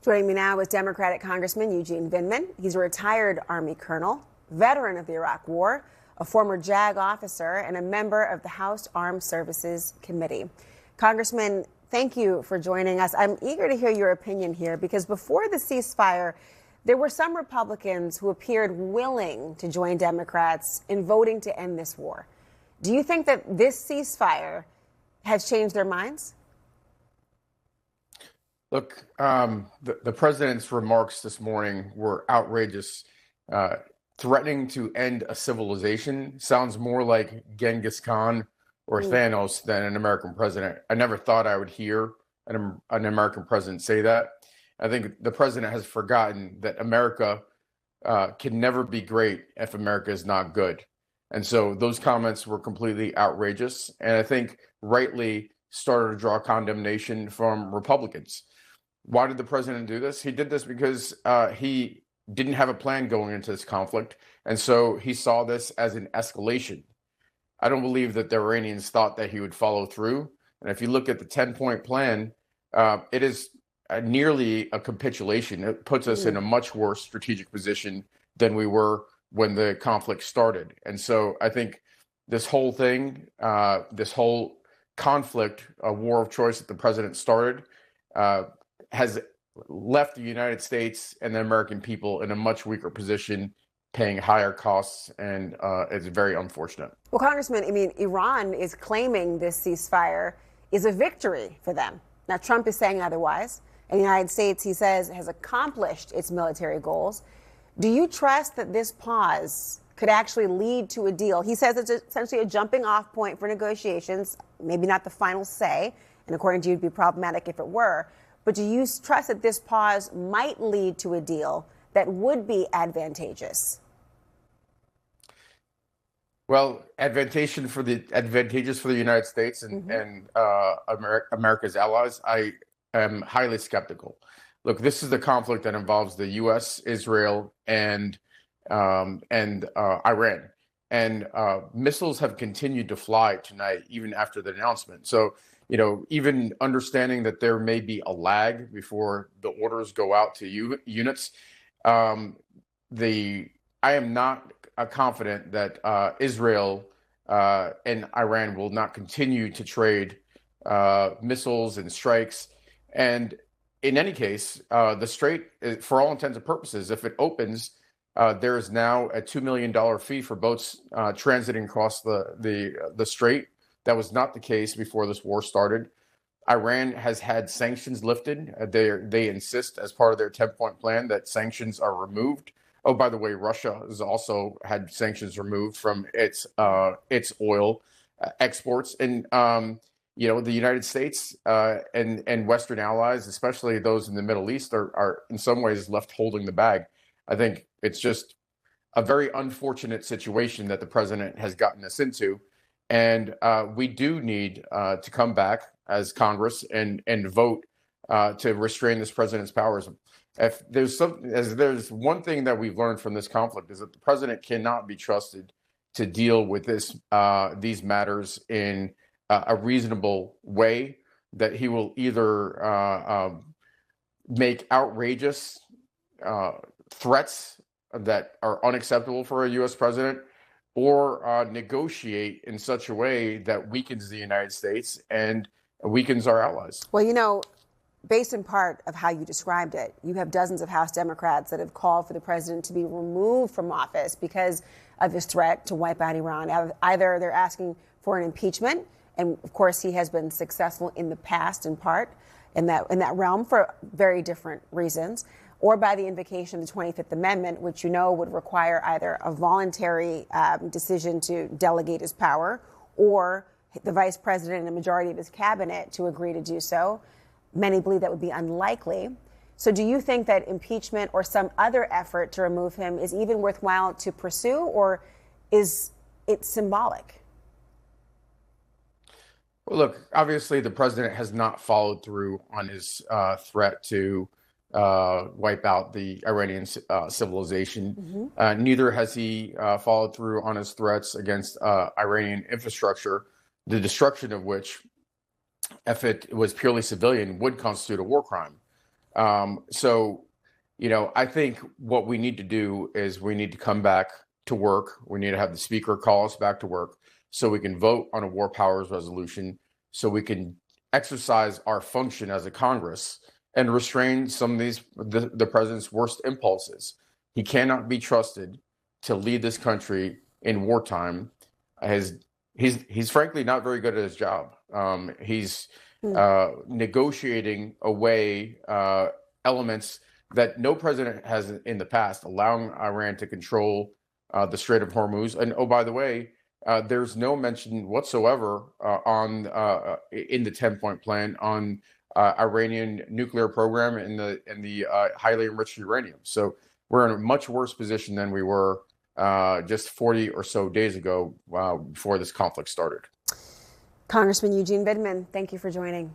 Joining me now is Democratic Congressman Eugene Vindman. He's a retired Army colonel, veteran of the Iraq War, a former JAG officer, and a member of the House Armed Services Committee. Congressman, thank you for joining us. I'm eager to hear your opinion here because before the ceasefire, there were some Republicans who appeared willing to join Democrats in voting to end this war. Do you think that this ceasefire has changed their minds? Look, the president's remarks this morning were outrageous. Threatening to end a civilization sounds more like Genghis Khan or Thanos than an American president. I never thought I would hear an American president say that. I think the president has forgotten that America can never be great if America is not good. And so those comments were completely outrageous, and I think rightly started to draw condemnation from Republicans. Why did the president do this? He did this because he didn't have a plan going into this conflict, and so he saw this as an escalation. I don't believe that the Iranians thought that he would follow through. And if you look at the 10-point plan, it is nearly a capitulation. It puts us in a much worse strategic position than we were when the conflict started. And so I think this whole thing, this whole conflict, a war of choice that the president started, has left the United States and the American people in a much weaker position, paying higher costs, and it's very unfortunate. Well, Congressman, I mean, Iran is claiming this ceasefire is a victory for them. Now, Trump is saying otherwise, and the United States, he says, has accomplished its military goals. Do you trust that this pause could actually lead to a deal? He says it's essentially a jumping off point for negotiations, maybe not the final say, and according to you, it'd be problematic if it were. But do you trust that this pause might lead to a deal that would be advantageous? Well, advantageous for the United States and America's allies, I am highly skeptical. Look, this is the conflict that involves the U.S., Israel, and Iran. And missiles have continued to fly tonight, even after the announcement. So, you know, even understanding that there may be a lag before the orders go out to units, I am not confident that Israel and Iran will not continue to trade missiles and strikes. And in any case, the strait, for all intents and purposes, if it opens, there is now a $2 million fee for boats transiting across the strait. That was not the case before this war started. Iran has had sanctions lifted. They insist, as part of their 10-point plan, that sanctions are removed. Oh, by the way, Russia has also had sanctions removed from its oil exports. And you know, the United States and Western allies, especially those in the Middle East, are in some ways left holding the bag. I think it's just a very unfortunate situation that the president has gotten us into. And we do need to come back as Congress and vote to restrain this president's powers. If there's one thing that we've learned from this conflict is that the president cannot be trusted to deal with these matters in a reasonable way. That he will either make outrageous threats that are unacceptable for a U.S. president, or negotiate in such a way that weakens the United States and weakens our allies. Well, you know, based in part of how you described it, you have dozens of House Democrats that have called for the president to be removed from office because of his threat to wipe out Iran. Either they're asking for an impeachment, and of course he has been successful in the past in part in that realm for very different reasons, or by the invocation of the 25th Amendment, which you know would require either a voluntary decision to delegate his power or the vice president and a majority of his cabinet to agree to do so. Many believe that would be unlikely. So do you think that impeachment or some other effort to remove him is even worthwhile to pursue, or is it symbolic? Well, look, obviously the president has not followed through on his threat to wipe out the Iranian civilization. Neither has he followed through on his threats against Iranian infrastructure, the destruction of which, if it was purely civilian, would constitute a war crime. So, I think what we need to do is we need to come back to work. We need to have the speaker call us back to work so we can vote on a war powers resolution, so we can exercise our function as a Congress and restrain some of the president's worst impulses. He cannot be trusted to lead this country in wartime. He's frankly not very good at his job. He's negotiating away elements that no president has in the past, allowing Iran to control the Strait of Hormuz. And oh, by the way, there's no mention whatsoever in the 10-point plan on Iranian nuclear program and the highly enriched uranium. So we're in a much worse position than we were just 40 or so days ago before this conflict started. Congressman Eugene Vindman, thank you for joining.